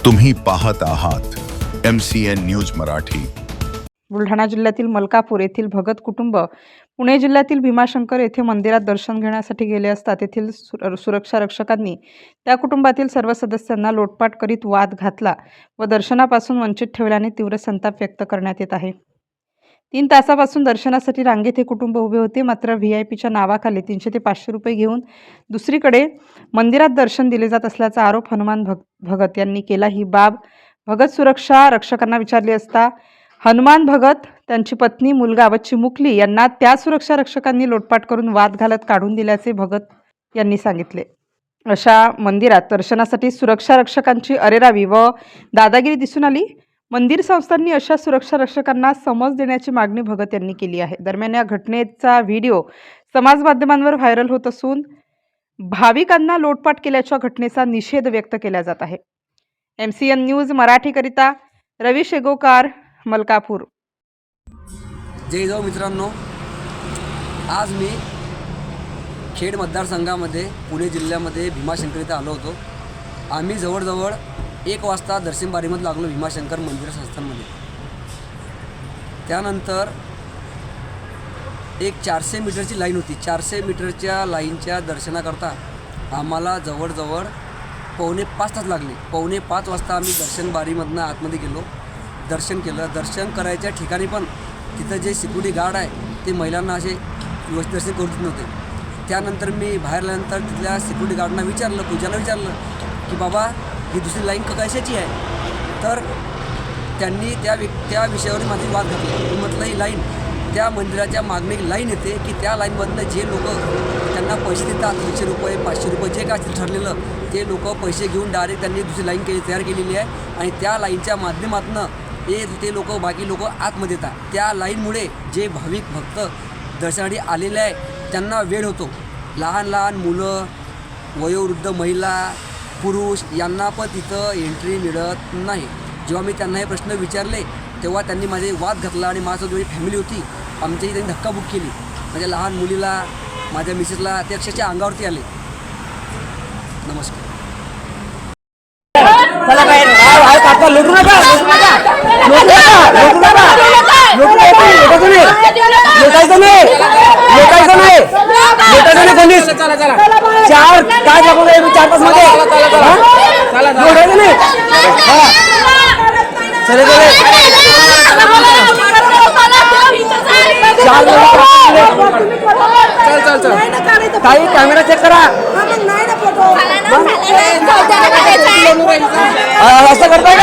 तुम्ही पाहत आहात MCN न्यूज मराठी। बुलढाणा जिल्ह्यातील मलकापूर येथील भगत कुटुंब पुणे जिल्ह्यातील भीमाशंकर येथे मंदिरात दर्शन घेण्यासाठी गेले असता तेथील सुरक्षा रक्षकांनी त्या कुटुंबातील सर्व सदस्यांना लोटपाट करीत वाद घातला व दर्शनापासून वंचित ठेवल्याने तीव्र संताप व्यक्त करण्यात येत आहे। 3 तासापासून दर्शनासाठी रांगेत हे कुटुंब उभे होते, मात्र VIPच्या नावाखाली 300 ते 500 रुपये घेऊन दुसरीकडे मंदिरात दर्शन दिले जात असल्याचा आरोप हनुमान भगत यांनी केला। ही बाब भगत सुरक्षा रक्षकांना विचारली असता हनुमान भगत, त्यांची पत्नी, मुलगा व चिमुकली यांना त्या सुरक्षा रक्षकांनी लोटपाट करून वाद घालत काढून दिल्याचे भगत यांनी सांगितले। अशा मंदिरात दर्शनासाठी सुरक्षा रक्षकांची अरेरावी व दादागिरी दिसून आली। मंदिर संस्थांनी अशा सुरक्षा रक्षकांना समज देण्याची मागणी भगत यांनी केली आहे। दरम्यान या घटनेचा व्हिडिओ समाज माध्यमांवर व्हायरल होत असून भाविकांना लोटपाट केल्याच्या घटनेचा निषेध व्यक्त केला जात आहे। MCN न्यूज मराठीकरिता रवी शेगोकार, मलकापूर। जय जाऊ मित्रांनो, आज मी खेड मतदारसंघामध्ये पुणे जिल्ह्यामध्ये भीमाशंकर इथे आलो होतो। आम्ही जवळजवळ 1 वाजता दर्शन बारीमध्ये लागलो भीमाशंकर मंदिर संस्थानमध्ये। त्यानंतर एक 400 मीटरची लाईन होती। 400 मीटरच्या लाईनच्या दर्शनाकरता आम्हाला जवळजवळ 4:45 तास लागले। 4:45 वाजता आम्ही दर्शन बारीमधनं आतमध्ये गेलो, दर्शन केलं। दर्शन करायच्या ठिकाणी पण तिथं जे सिक्युरिटी गार्ड आहे ते महिलांना असे व्यवस्थित दर्शन करू देत नव्हते। त्यानंतर मी बाहेर आल्यानंतर तिथल्या सिक्युरिटी गार्डना विचारलं, पूजाला विचारलं की बाबा ही दुसरी लाईन कशाची आहे, तर त्यांनी त्या विषयावर माझी वाद घातला। मी म्हटलं ही लाईन त्या मंदिराच्या मागणी एक लाईन येते की त्या लाईनमधनं जे लोक त्यांना पैसे देतात, 300 रुपये 500 रुपये जे काय ठरलेलं ते लोक पैसे घेऊन डायरेक्ट त्यांनी दुसरी लाईन तयार केलेली आहे आणि त्या लाईनच्या माध्यमातून ते लोक बाकी लोक आतमध्ये येतात। त्या लाईनमुळे जे भाविक भक्त दर्शनासाठी आलेले आहे त्यांना वेळ होतो। लहान लहान मुलं, वयोवृद्ध महिला, पुरुष यांना पण तिथं एंट्री मिळत नाही। जेव्हा मी त्यांना हे प्रश्न विचारले तेव्हा त्यांनी माझे वाद घातला आणि माझं जी फॅमिली होती आमच्याही त्यांनी धक्काबुक केली। माझ्या लहान मुलीला, माझ्या मिसेसला ते अक्षरशः अंगावरती आले। नमस्कार। लुटू नका, चार काय दाखवलं 4-5 मध्ये काही कॅमेरा चेक करा, असं करताय का?